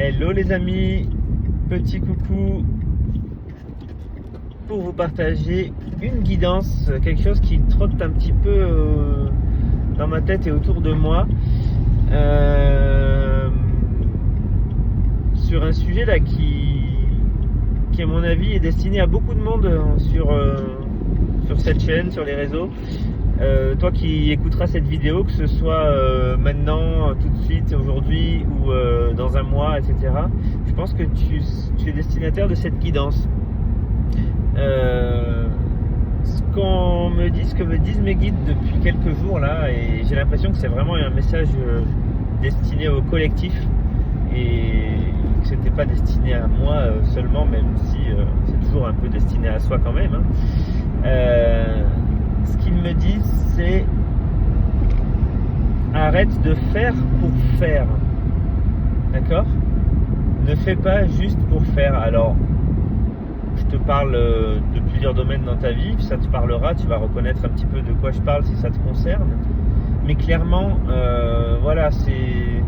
Hello les amis, petit coucou pour vous partager une guidance, quelque chose qui trotte un petit peu dans ma tête et autour de moi sur un sujet là qui à mon avis est destiné à beaucoup de monde sur cette chaîne, sur les réseaux. Toi qui écouteras cette vidéo, que ce soit maintenant, tout de suite, aujourd'hui ou dans un mois, etc. Je pense que tu es destinataire de cette guidance. Ce que me disent mes guides depuis quelques jours là, et j'ai l'impression que c'est vraiment un message destiné au collectif et que c'était pas destiné à moi seulement, même si c'est toujours un peu destiné à soi quand même. Ce qu'ils me disent, c'est arrête de faire pour faire. D'accord ? Ne fais pas juste pour faire. Alors, je te parle de plusieurs domaines dans ta vie, puis ça te parlera, tu vas reconnaître un petit peu de quoi je parle si ça te concerne. Mais clairement, voilà, c'est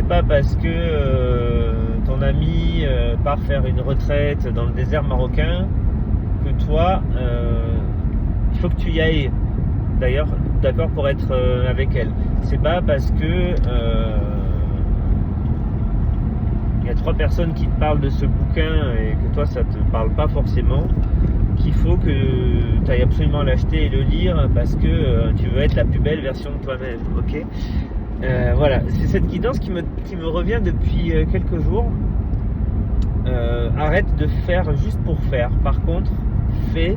pas parce que ton ami part faire une retraite dans le désert marocain que toi, il faut que tu y ailles. D'ailleurs, d'accord, pour être avec elle. C'est pas parce que il y a 3 personnes qui te parlent de ce bouquin et que toi ça te parle pas forcément qu'il faut que tu ailles absolument l'acheter et le lire parce que tu veux être la plus belle version de toi-même. Ok, voilà, c'est cette guidance qui me revient depuis quelques jours. Arrête de faire juste pour faire. Par contre, fais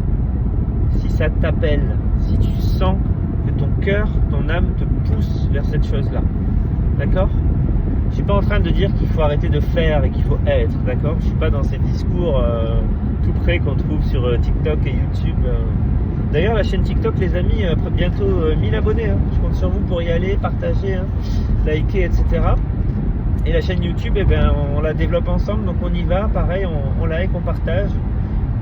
si ça t'appelle, si tu sens que ton cœur, ton âme te pousse vers cette chose-là. D'accord ? Je suis pas en train de dire qu'il faut arrêter de faire et qu'il faut être, d'accord ? Je suis pas dans ces discours tout près qu'on trouve sur TikTok et YouTube. D'ailleurs, la chaîne TikTok, les amis, bientôt 1000 abonnés. Je compte sur vous pour y aller, partager, liker, etc. Et la chaîne YouTube, eh ben, on la développe ensemble, donc on y va. Pareil, on like, on partage.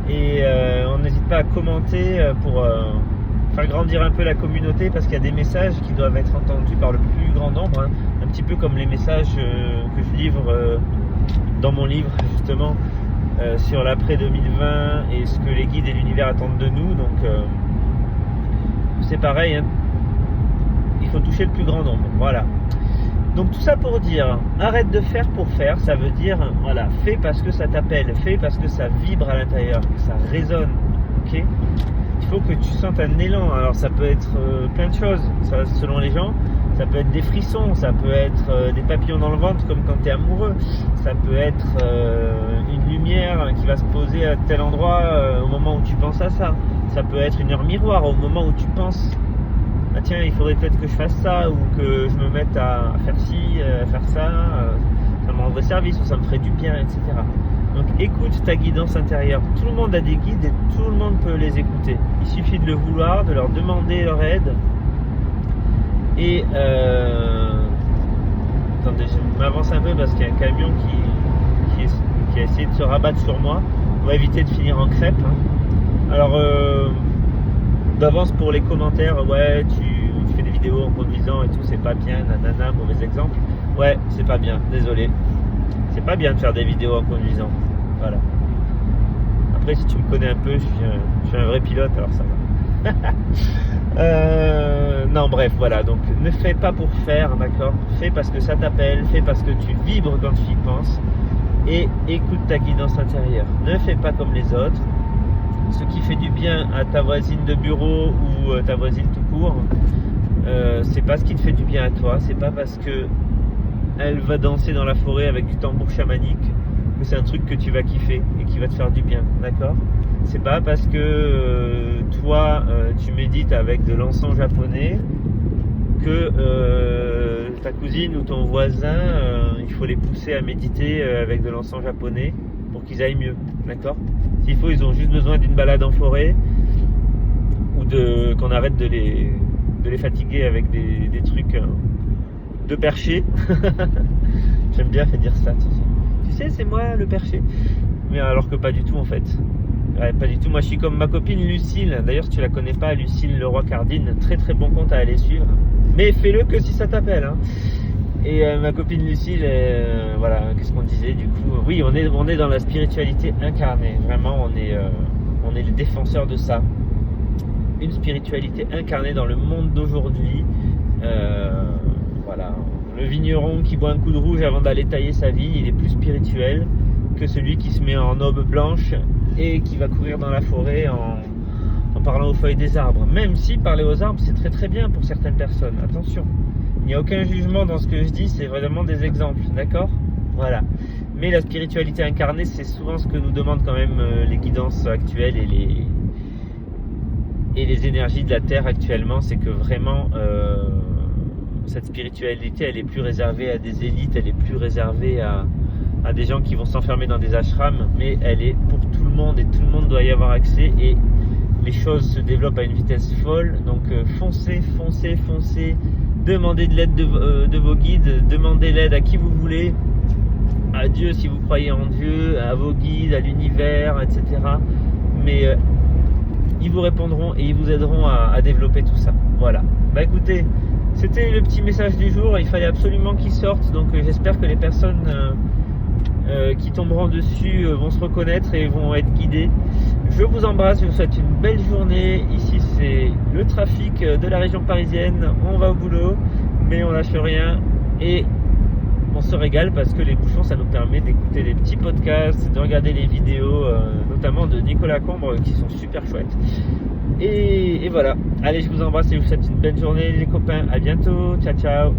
Et on n'hésite pas à commenter pour faire grandir un peu la communauté, parce qu'il y a des messages qui doivent être entendus par le plus grand nombre, un petit peu comme les messages que je livre dans mon livre justement sur l'après 2020 et ce que les guides et l'univers attendent de nous. Donc c'est pareil, il faut toucher le plus grand nombre. Voilà. Donc tout ça pour dire, arrête de faire pour faire. Ça veut dire, voilà, fais parce que ça t'appelle, fais parce que ça vibre à l'intérieur, que ça résonne, ok ? Il faut que tu sentes un élan. Alors ça peut être plein de choses, ça, selon les gens. Ça peut être des frissons, ça peut être des papillons dans le ventre comme quand tu es amoureux. Ça peut être une lumière qui va se poser à tel endroit au moment où tu penses à ça. Ça peut être une heure miroir au moment où tu penses ah tiens, il faudrait peut-être que je fasse ça, ou que je me mette à faire ci, à faire ça, ça me rendrait service, ou ça me ferait du bien, etc. Donc écoute ta guidance intérieure. Tout le monde a des guides et tout le monde peut les écouter. Il suffit de le vouloir, de leur demander leur aide. Et attendez, je m'avance un peu parce qu'il y a un camion qui a essayé de se rabattre sur moi. On va éviter de finir en crêpe. Alors d'avance pour les commentaires, ouais, tu fais des vidéos en conduisant et tout, c'est pas bien, nanana, mauvais exemple. Ouais, c'est pas bien, désolé. C'est pas bien de faire des vidéos en conduisant. Voilà. Après, si tu me connais un peu, je suis un vrai pilote, alors ça va. Non, bref, voilà. Donc, ne fais pas pour faire, d'accord ? Fais parce que ça t'appelle, fais parce que tu vibres quand tu y penses. Et écoute ta guidance intérieure. Ne fais pas comme les autres. Ce qui fait du bien à ta voisine de bureau ou ta voisine tout court, c'est pas ce qui te fait du bien à toi. C'est pas parce que elle va danser dans la forêt avec du tambour chamanique que c'est un truc que tu vas kiffer et qui va te faire du bien, d'accord ? C'est pas parce que toi tu médites avec de l'encens japonais que ta cousine ou ton voisin il faut les pousser à méditer avec de l'encens japonais pour qu'ils aillent mieux, d'accord ? S'il faut, ils ont juste besoin d'une balade en forêt ou qu'on arrête de les fatiguer avec des trucs de perché. J'aime bien faire dire ça, tu sais, c'est moi le perché. Mais alors que pas du tout en fait. Ouais, pas du tout. Moi je suis comme ma copine Lucille. D'ailleurs, si tu la connais pas, Lucille Leroy Cardine, très très bon compte à aller suivre. Mais fais-le que si ça t'appelle. Et ma copine Lucille, voilà, qu'est-ce qu'on disait du coup? Oui, on est dans la spiritualité incarnée. Vraiment, on est les défenseurs de ça. Une spiritualité incarnée dans le monde d'aujourd'hui. Voilà. Le vigneron qui boit un coup de rouge avant d'aller tailler sa vigne, il est plus spirituel que celui qui se met en aube blanche et qui va courir dans la forêt en parlant aux feuilles des arbres. Même si parler aux arbres, c'est très très bien pour certaines personnes. Attention. Il n'y a aucun jugement dans ce que je dis, c'est vraiment des exemples, d'accord? Voilà. Mais la spiritualité incarnée, c'est souvent ce que nous demandent quand même les guidances actuelles et les énergies de la Terre actuellement. C'est que vraiment, cette spiritualité, elle est plus réservée à des élites, elle est plus réservée à des gens qui vont s'enfermer dans des ashrams, mais elle est pour tout le monde et tout le monde doit y avoir accès. Et les choses se développent à une vitesse folle, donc foncez. Demandez de l'aide de vos guides, demandez l'aide à qui vous voulez, à Dieu si vous croyez en Dieu, à vos guides, à l'univers, etc. Mais ils vous répondront et ils vous aideront à développer tout ça. Voilà. Bah écoutez, c'était le petit message du jour, il fallait absolument qu'il sorte, donc j'espère que les personnes qui tomberont dessus vont se reconnaître et vont être guidées. Je vous embrasse, je vous souhaite une belle journée. Ici c'est le trafic de la région parisienne, on va au boulot, mais on lâche rien et on se régale parce que les bouchons ça nous permet d'écouter des petits podcasts, de regarder les vidéos, notamment de Nicolas Combre qui sont super chouettes. Et voilà, allez je vous embrasse et je vous souhaite une belle journée les copains, à bientôt, ciao ciao.